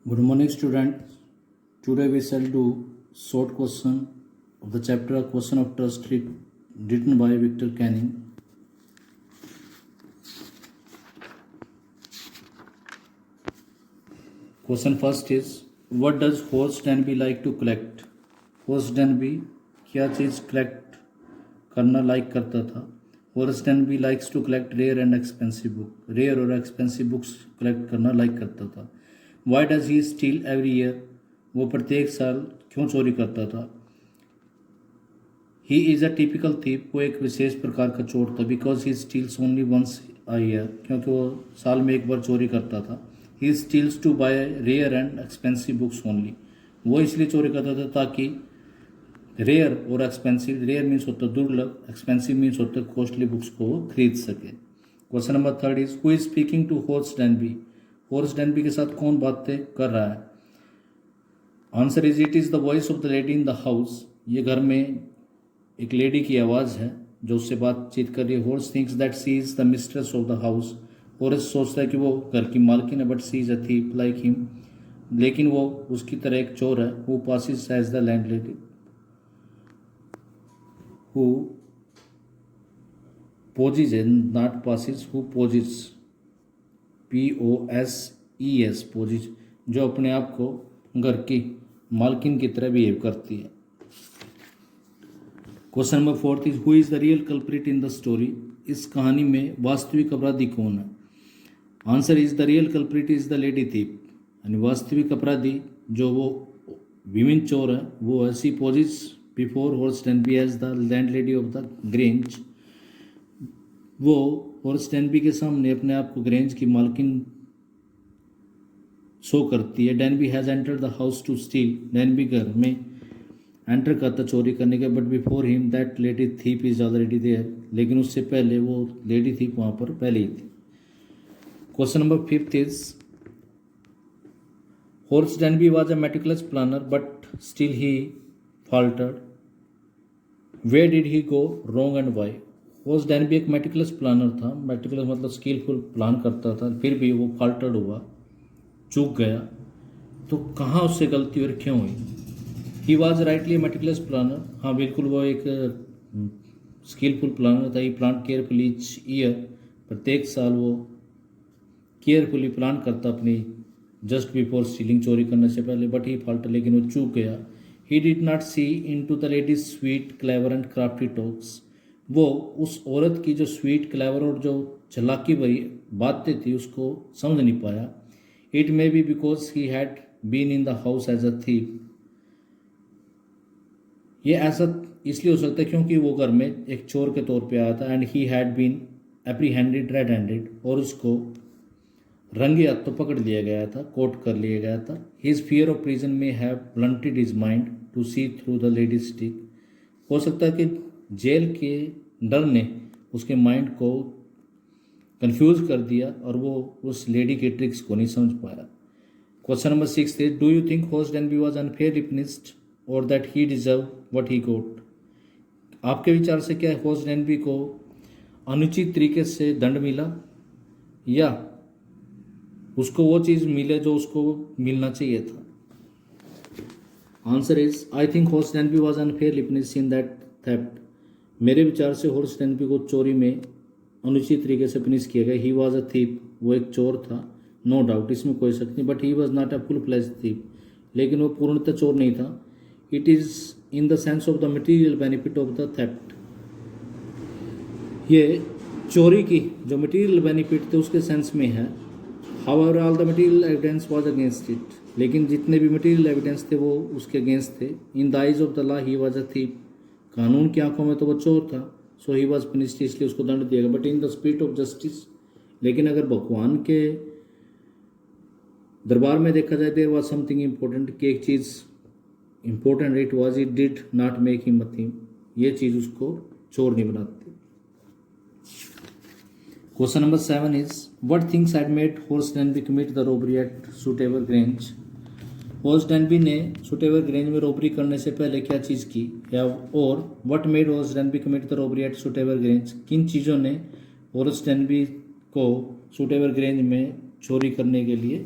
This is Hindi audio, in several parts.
Good morning, students. Today we shall do short question of the chapter Question of Trust written by Victor Canning. Question first is, what does Horace Denby like to collect? Horace Denby क्या चीज़ कलेक्ट करना लाइक करता था? Horace Denby likes to collect rare and expensive book. Rare और expensive books कलेक्ट करना लाइक करता था. Why does he steal every year? वो प्रत्येक साल क्यों चोरी करता था? He is a typical thief. वो एक विशेष प्रकार का चोर था. Because he steals only once a year. क्योंकि वो साल में एक बार चोरी करता था. He steals to buy rare and expensive books only. वो इसलिए चोरी करता था ताकि रेयर और एक्सपेंसिव, रेयर मीन्स होता है दुर्लभ, एक्सपेंसिव मीन्स होता है कॉस्टली बुक्स को वो खरीद सके. Question number third is, who is speaking to Horace Danby? Horace Denby के साथ कौन बातें कर रहा है? Answer is, it is the voice of the lady in the house. ये घर में एक लेडी की आवाज़ है जो उससे बातचीत कर रही है. Horace thinks that she is the mistress of the house. Horace सोचता है कि वो घर की मालकिन है, but she is a thief like him. लेकिन वो उसकी तरह एक चोर है. Who passes as the landlady. Who poses and not passes, who poses, POSES, poses, जो अपने आप को घर की मालकिन की तरह बिहेव करती है. Question number fourth is, who is the real culprit in the story? इस कहानी में वास्तविक अपराधी कौन है? Answer is, the real culprit is the lady thief. यानी वास्तविक अपराधी जो वो विमेन चोर है वो है. She poses before Horace Denby as the landlady of the Grange. वो होर्स डेनबी के सामने अपने आप को ग्रेंज की मालकिन शो करती है. Danby has entered the house to steal. Danby घर में एंटर करता चोरी करने के. But before him that lady thief is already there. लेकिन उससे पहले वो लेडी थीप वहाँ पर पहले ही थी. Question number fifth is, Horace Denby was a meticulous planner but still he faltered. Where did he go wrong and why? Horace Danby एक मेटिकुलस प्लानर था. मेटिकुलस मतलब स्किलफुल प्लान करता था, फिर भी वो फाल्टर्ड हुआ, चूक गया. तो कहाँ उससे गलती और क्यों हुई? He was rightly meticulous planner. हाँ बिल्कुल वो एक स्किलफुल प्लानर था. He plan carefully each year. प्रत्येक साल वो केयरफुली प्लान करता अपनी जस्ट बिफोर स्टीलिंग, चोरी करने से पहले. बट ही फाल्टर, लेकिन वो चूक गया. He did not see into the lady's sweet, clever and crafty talks. वो उस औरत की जो स्वीट, क्लेवर और जो चालाकी भरी बातें थी उसको समझ नहीं पाया. It may be because he had been in the house as a thief. ये ऐसा इसलिए हो सकता है क्योंकि वो घर में एक चोर के तौर पे आया था. And he had been apprehended red handed. और उसको रंगे हाथ तो पकड़ लिया गया था, कोट कर लिया गया था. His fear of prison may have blunted his mind to see through the lady स्टिक. हो सकता है कि जेल के डर ने उसके माइंड को कंफ्यूज कर दिया और वो उस लेडी के ट्रिक्स को नहीं समझ पाया. Question number six is, do you think Horace Denby was unfairly punished और that he deserve what he got? आपके विचार से क्या होर्स डेनबी को अनुचित तरीके से दंड मिला या उसको वो चीज़ मिले जो उसको मिलना चाहिए था? Answer is, I think Horace Denby was unfairly punished in that theft. मेरे विचार से होर्स डेनबी को चोरी में अनुचित तरीके से पनिश किया गया. He was a thief. वो एक चोर था, नो डाउट, इसमें कोई शक नहीं. But he was not a full fledge thief. लेकिन वो पूर्णतः चोर नहीं था. It is in the sense of the material benefit of the theft. ये चोरी की जो मटीरियल बेनिफिट थे उसके सेंस में है. However, all the material evidence was against it. लेकिन जितने भी मटीरियल एविडेंस थे वो उसके अगेंस्ट थे. In the eyes of the law he was a thief. कानून की आंखों में तो वो चोर था. सो ही वॉज पनिश्ड, इसलिए उसको दंड दिया गया. But in the spirit of justice, लेकिन अगर भगवान के दरबार में देखा जाए, देयर वॉज समथिंग इम्पोर्टेंट, कि एक चीज़ important it was, it did not make him a thief. ये चीज़ उसको चोर नहीं बनाती. Question number 7 is, what things had made Horace Denby commit the robbery at Sutever Grange? Horace Danby ने सुटेवर ग्रेंज में रॉबरी करने से पहले क्या चीज़ की, या और what made Horace Danby commit the robbery at Sutever Grange? किन चीज़ों ने होर्स डेनबी को सुटेवर ग्रेंज में चोरी करने के लिए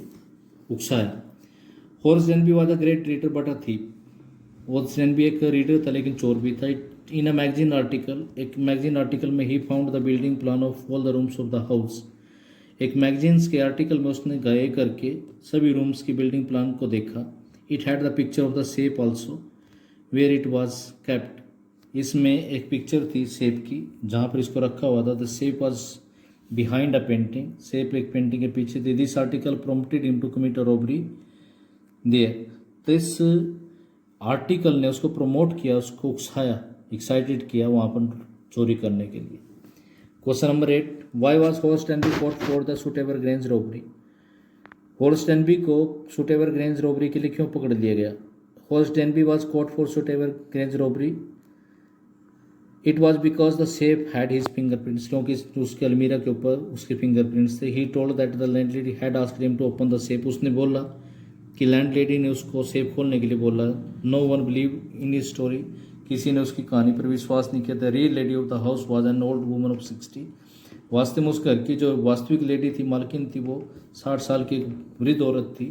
उकसाया? Horace Denby was a great reader but a thief. Horace Denby एक रीडर था लेकिन चोर भी था। इन अ मैगजीन आर्टिकल, एक मैगजीन आर्टिकल में he found the building plan of all the rooms of the house. एक मैगजीन्स के आर्टिकल में उसने गए करके सभी रूम्स की बिल्डिंग प्लान को देखा। It had the picture of the safe also where it was kept. इसमें एक पिक्चर थी सेफ की जहाँ पर इसको रखा हुआ था। The safe was behind a painting, safe एक पेंटिंग के पीछे थी। This article prompted him to commit a robbery there. तो इस आर्टिकल ने उसको प्रमोट किया, उसको उकसाया, एक्साइटेड किया वहाँ पर चोरी करने के लिए। Question number 8, why was Horace Denby caught for the Shotover Grange robbery. Horace Denby को सुटेवर ग्रेन्स रॉबरी के लिए क्यों पकड़ लिया गया? Horace Denby was caught for Shotover Grange robbery, it was because the safe had his fingerprints, क्योंकि उसके अलमीरा के ऊपर उसके फिंगरप्रिंट्स थे। He told that the landlady had asked him to open the safe, उसने बोला कि लैंडलेडी ने उसको सेफ खोलने के लिए बोला। No one believe in his story, किसी ने उसकी कहानी पर विश्वास नहीं किया। The real lady of the house was an old woman of 60, वास्तव में उस घर की जो वास्तविक लेडी थी, मालकिन थी, वो 60 साल की वृद्ध औरत थी।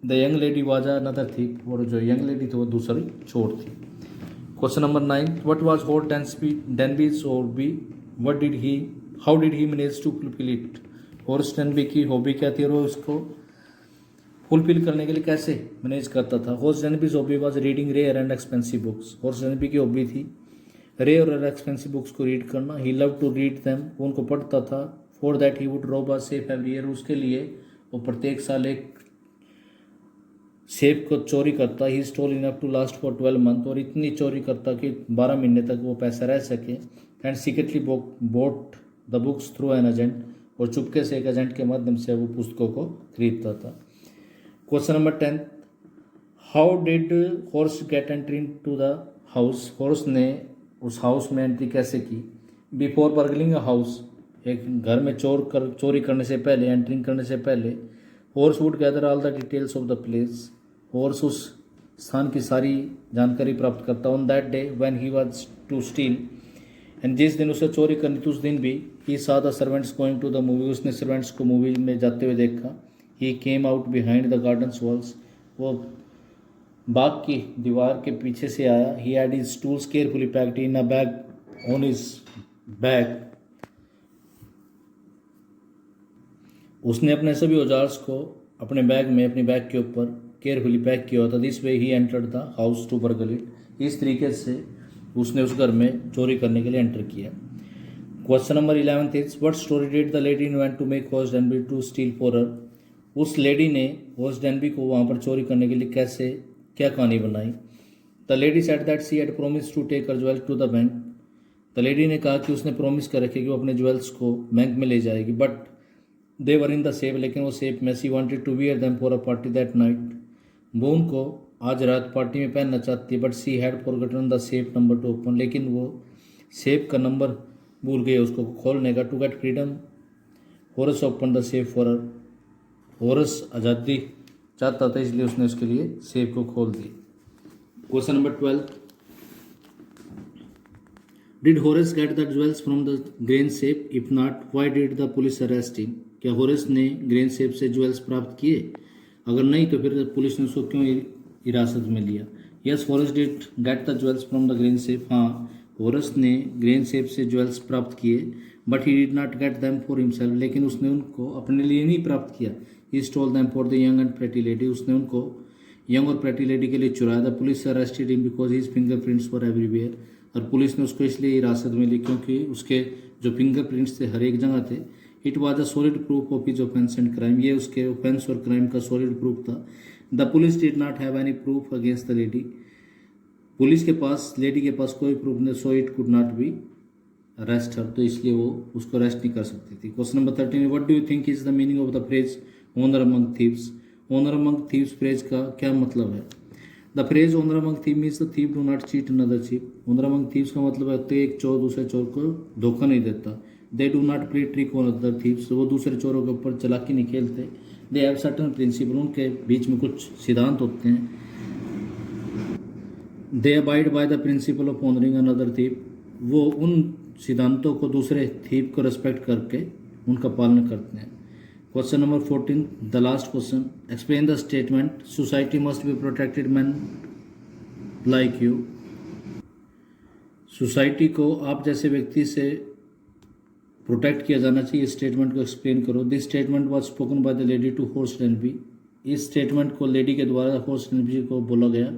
The young lady was another थी, और जो यंग लेडी थी वो दूसरी चोर थी। Question number 9, what was Horace Denby's hobby, what did he, how did he manage to fulfil it. Horace Denby की हॉबी क्या थी और वो उसको फुलफिल करने के लिए कैसे मैनेज करता था। Horace Denby's hobby was reading rare and expensive books. Horace Denby की हॉबी थी रेयर और एक्सपेंसिव बुक्स को रीड करना। He love to read them, वो उनको पढ़ता था। For that he would rob a safe every year, उसके लिए वो प्रत्येक साल एक सेफ को चोरी करता। He stole enough to last for 12 month, और इतनी चोरी करता कि 12 महीने तक वो पैसा रह सके। And secretly boat the books through an agent, और चुपके से एक एजेंट के माध्यम से वो पुस्तकों को खरीदता था। Question number 10, how did Horace get entry in to the house. Horace ने उस हाउस में एंट्री कैसे की। बिफोर बर्गलिंग अ हाउस, एक घर में चोरी करने से पहले, एंट्रिंग करने से पहले, Horace would gather all the details of the place, Horace उस स्थान की सारी जानकारी प्राप्त करता। On that day when he was to steal, and जिस दिन उसे चोरी करनी थी उस दिन भी, he saw the servants going to the movie, उसने सर्वेंट्स को मूवी में जाते हुए देखा। He came out behind the gardens walls, वो बाग की दीवार के पीछे से आया। He had his tools carefully packed in a bag on his bag, उसने अपने सभी औजार्स को अपने बैग में, अपने बैग के ऊपर केयरफुली पैक किया होता। This way he entered the house to burgle it, इस तरीके से उसने उस घर में चोरी करने के लिए एंटर किया। Question number 11 is, what story did the lady invent to make Horace Danby to steal for her. उस लेडी ने हॉर्स डेनबी को वहाँ पर चोरी करने के लिए कैसे, क्या कहानी बनाई। The lady said that she had promise to take her jewels to the bank. The lady ने कहा कि उसने प्रॉमिस कर रखे कि वो अपने ज्वेल्स को बैंक में ले जाएगी। But they were in the safe, लेकिन वो सेफ में। She wanted to wear them for a party that night, वो उनको आज रात पार्टी में पहनना चाहती है। But she had forgotten the safe number to open, लेकिन वो सेफ का नंबर भूल गए उसको खोलने का। To get freedom Horace open the safe for her, Horace आज़ादी चाहता था इसलिए उसने उसके लिए सेफ को खोल दी। Question number 12, did Horace get the jewels from the Grange safe, if not why did the police arrest him. क्या हॉरेस ने ग्रेन सेफ से ज्वेल्स प्राप्त किए, अगर नहीं तो फिर पुलिस ने उसको क्यों हिरासत में लिया। Yes Horace did get the jewels from the Grange safe, हाँ हॉरेस ने ग्रेन सेफ से ज्वेल्स प्राप्त किए। But he did not get them for himself, लेकिन उसने उनको अपने लिए नहीं प्राप्त किया। He stole them for the young and pretty lady, उसने उनको यंग और प्रेटी लेडी के लिए चुराया। The police arrested him because his fingerprints were everywhere, और पुलिस ने उसको इसलिए हिरासत में ली क्योंकि उसके जो फिंगरप्रिंट्स थे हर एक जगह थे। It was a solid proof of his offence and crime, ये उसके ऑफेंस और क्राइम का सॉलिड प्रूफ था। The police did not have any proof against the lady, police के पास, लेडी के पास कोई प्रूफ नहीं, so it could not be arrest her, तो इसलिए वो उसको अरेस्ट नहीं कर सकती थी। Question number 13, what do you think is the meaning of the phrase honour among thieves. Honour among thieves phrase का क्या मतलब है। The phrase honour among thief means the thief do not cheat another thief. Honour among thieves का मतलब है कि एक चोर दूसरे चोर को धोखा नहीं देता। They do not play trick on other thieves, वो दूसरे चोरों के ऊपर चालाकी नहीं खेलते। दे हैव सर्टन प्रिंसिपल, उनके बीच में कुछ सिद्धांत होते हैं। They abide by the principle of honouring another thief, वो उन सिद्धांतों को दूसरे थीव को रेस्पेक्ट करके उनका पालन करते हैं। Question number 14, the last question. Explain the statement. Society must be protected men like you. Society को आप जैसे व्यक्ति से प्रोटेक्ट किया जाना चाहिए, इस स्टेटमेंट को एक्सप्लेन करो. This statement was spoken by the lady to Horace Danby. इस स्टेटमेंट को लेडी के द्वारा हॉर्स डेनबी को बोला गया.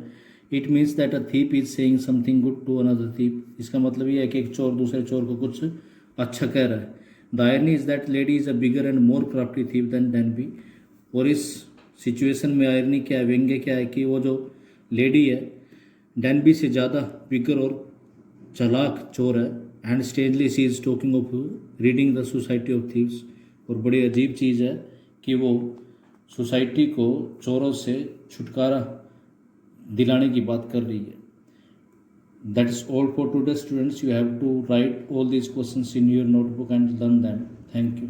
It means that a thief is saying something good to another thief. इसका मतलब ये है कि एक चोर दूसरे चोर को कुछ अच्छा कह रहा है. The irony is that lady is a bigger and more crafty thief than Danby. और इस सिचुएशन में आयरनी क्या है, व्यंग्य क्या है कि वो जो लेडी है डेनबी से ज़्यादा बिगर और चालाक चोर है. And strangely she is talking of reading the society of thieves. और बड़ी अजीब चीज़ है कि वो सोसाइटी को चोरों से छुटकारा दिलाने की बात कर रही है. That is all for today students. You have to write all these questions in your notebook and learn them. Thank you.